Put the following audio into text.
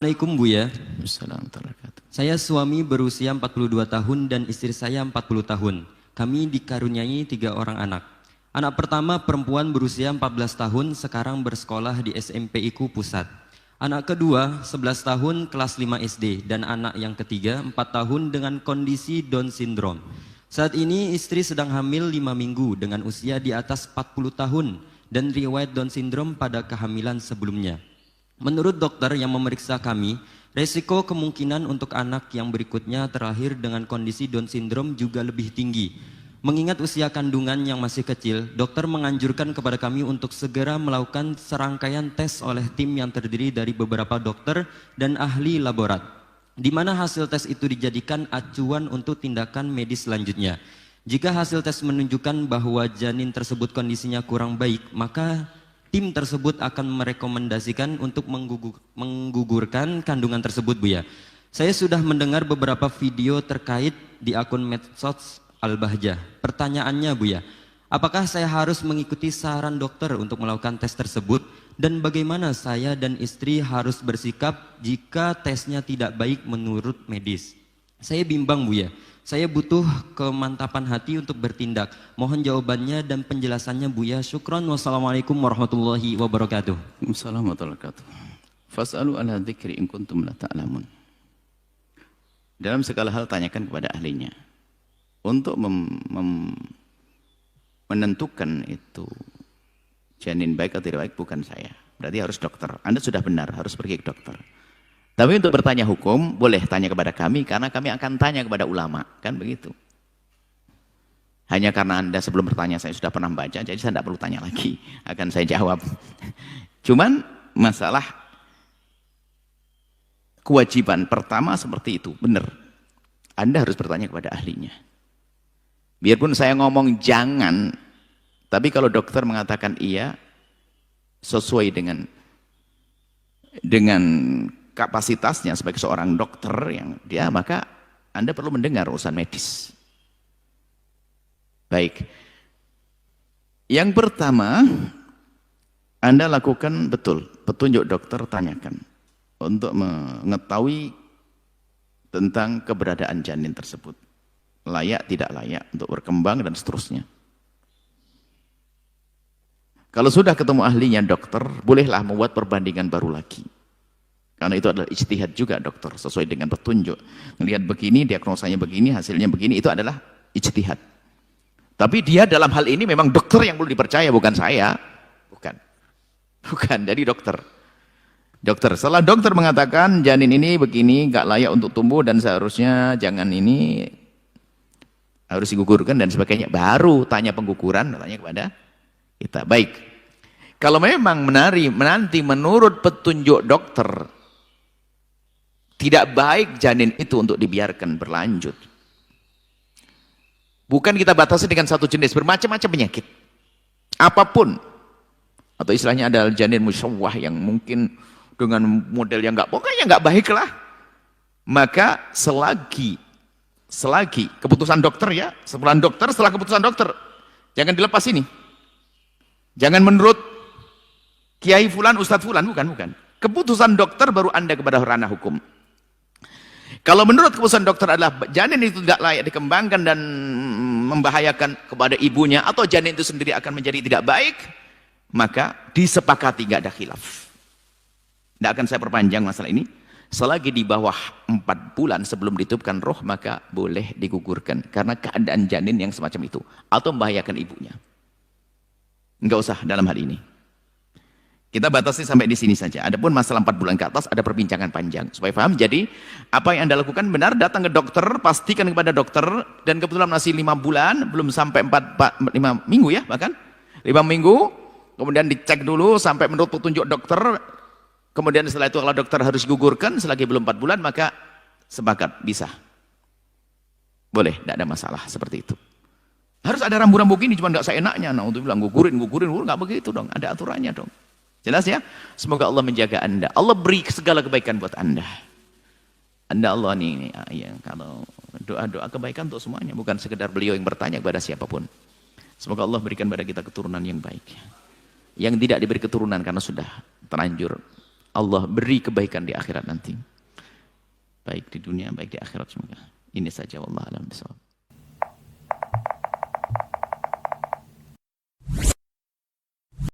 Assalamualaikum Buya. Assalamualaikum. Saya suami berusia 42 tahun dan istri saya 40 tahun. Kami dikaruniai 3 orang anak. Anak pertama perempuan berusia 14 tahun sekarang bersekolah di SMPIku Pusat. Anak kedua 11 tahun kelas 5 SD dan anak yang ketiga 4 tahun dengan kondisi Down syndrome. Saat ini istri sedang hamil 5 minggu dengan usia di atas 40 tahun dan riwayat Down syndrome pada kehamilan sebelumnya. Menurut dokter yang memeriksa kami, resiko kemungkinan untuk anak yang berikutnya terlahir dengan kondisi Down syndrome juga lebih tinggi. Mengingat usia kandungan yang masih kecil, dokter menganjurkan kepada kami untuk segera melakukan serangkaian tes oleh tim yang terdiri dari beberapa dokter dan ahli laborat, di mana hasil tes itu dijadikan acuan untuk tindakan medis selanjutnya. Jika hasil tes menunjukkan bahwa janin tersebut kondisinya kurang baik, maka tim tersebut akan merekomendasikan untuk menggugurkan kandungan tersebut, Buya. Saya sudah mendengar beberapa video terkait di akun medsos Al-Bahjah. Pertanyaannya, Buya, apakah saya harus mengikuti saran dokter untuk melakukan tes tersebut? Dan bagaimana saya dan istri harus bersikap jika tesnya tidak baik menurut medis? Saya bimbang, Buya. Saya butuh kemantapan hati untuk bertindak. Mohon jawabannya dan penjelasannya, Buya. Syukron. Wassalamualaikum warahmatullahi wabarakatuh. Assalamualaikum warahmatullahi wabarakatuh. Fas'alu ala dzikri in kuntum la ta'lamun. Dalam segala hal tanyakan kepada ahlinya. Untuk menentukan itu janin baik atau tidak baik bukan saya. Berarti harus dokter. Anda sudah benar, harus pergi ke dokter. Tapi untuk bertanya hukum, boleh tanya kepada kami, karena kami akan tanya kepada ulama. Kan begitu. Hanya karena Anda sebelum bertanya saya sudah pernah baca, jadi saya tidak perlu tanya lagi. Akan saya jawab. Cuman masalah kewajiban pertama seperti itu, benar. Anda harus bertanya kepada ahlinya. Biarpun saya ngomong jangan, tapi kalau dokter mengatakan iya, sesuai dengan kapasitasnya sebagai seorang dokter yang dia, maka Anda perlu mendengar urusan medis. Baik. Yang pertama, Anda lakukan betul, petunjuk dokter tanyakan untuk mengetahui tentang keberadaan janin tersebut. Layak, tidak layak untuk berkembang dan seterusnya. Kalau sudah ketemu ahlinya dokter, bolehlah membuat perbandingan baru lagi. Karena itu adalah ijtihad juga dokter, sesuai dengan petunjuk. Melihat begini, diagnosanya begini, hasilnya begini, itu adalah ijtihad. Tapi dia dalam hal ini memang dokter yang perlu dipercaya, bukan saya. Bukan, jadi dokter. Dokter, setelah dokter mengatakan janin ini begini, gak layak untuk tumbuh dan seharusnya jangan ini, harus digugurkan dan sebagainya, baru tanya pengguguran, tanya kepada kita. Baik, kalau memang menanti menurut petunjuk dokter tidak baik janin itu untuk dibiarkan berlanjut, bukan kita batasi dengan satu jenis, bermacam-macam penyakit apapun, atau istilahnya adalah janin musyawwah yang mungkin dengan model yang pokoknya nggak baik lah, maka selagi keputusan dokter, ya setelah keputusan dokter jangan dilepas ini. Jangan menurut kiai fulan, ustadz fulan, bukan. Keputusan dokter baru Anda kepada ranah hukum. Kalau menurut keputusan dokter adalah janin itu tidak layak dikembangkan dan membahayakan kepada ibunya, atau janin itu sendiri akan menjadi tidak baik, maka disepakati, nggak ada khilaf. Tidak akan saya perpanjang masalah ini. Selagi di bawah 4 bulan sebelum ditiupkan roh, maka boleh digugurkan karena keadaan janin yang semacam itu atau membahayakan ibunya. Enggak usah dalam hal ini. Kita batasi sampai di sini saja. Adapun masalah 4 bulan ke atas ada perbincangan panjang supaya paham. Jadi apa yang Anda lakukan benar, datang ke dokter, pastikan kepada dokter, dan kebetulan masih 5 bulan, belum sampai 5 minggu ya, bahkan 5 minggu, kemudian dicek dulu sampai menurut petunjuk dokter. Kemudian setelah itu kalau dokter harus gugurkan selagi belum 4 bulan, maka sepakat, bisa. Boleh, tidak ada masalah seperti itu. Harus ada rambu-rambu gini, cuma nggak seenaknya. Nah, untuk bilang gugurin, nggak begitu dong. Ada aturannya dong. Jelas ya? Semoga Allah menjaga Anda. Allah beri segala kebaikan buat Anda. Allah nih, ya, kalau doa-doa kebaikan untuk semuanya, bukan sekedar beliau yang bertanya kepada siapapun. Semoga Allah berikan pada kita keturunan yang baik. Yang tidak diberi keturunan karena sudah terlanjur Allah beri kebaikan di akhirat nanti. Baik di dunia, baik di akhirat semoga. Ini saja, wallahu a'lam bishawab.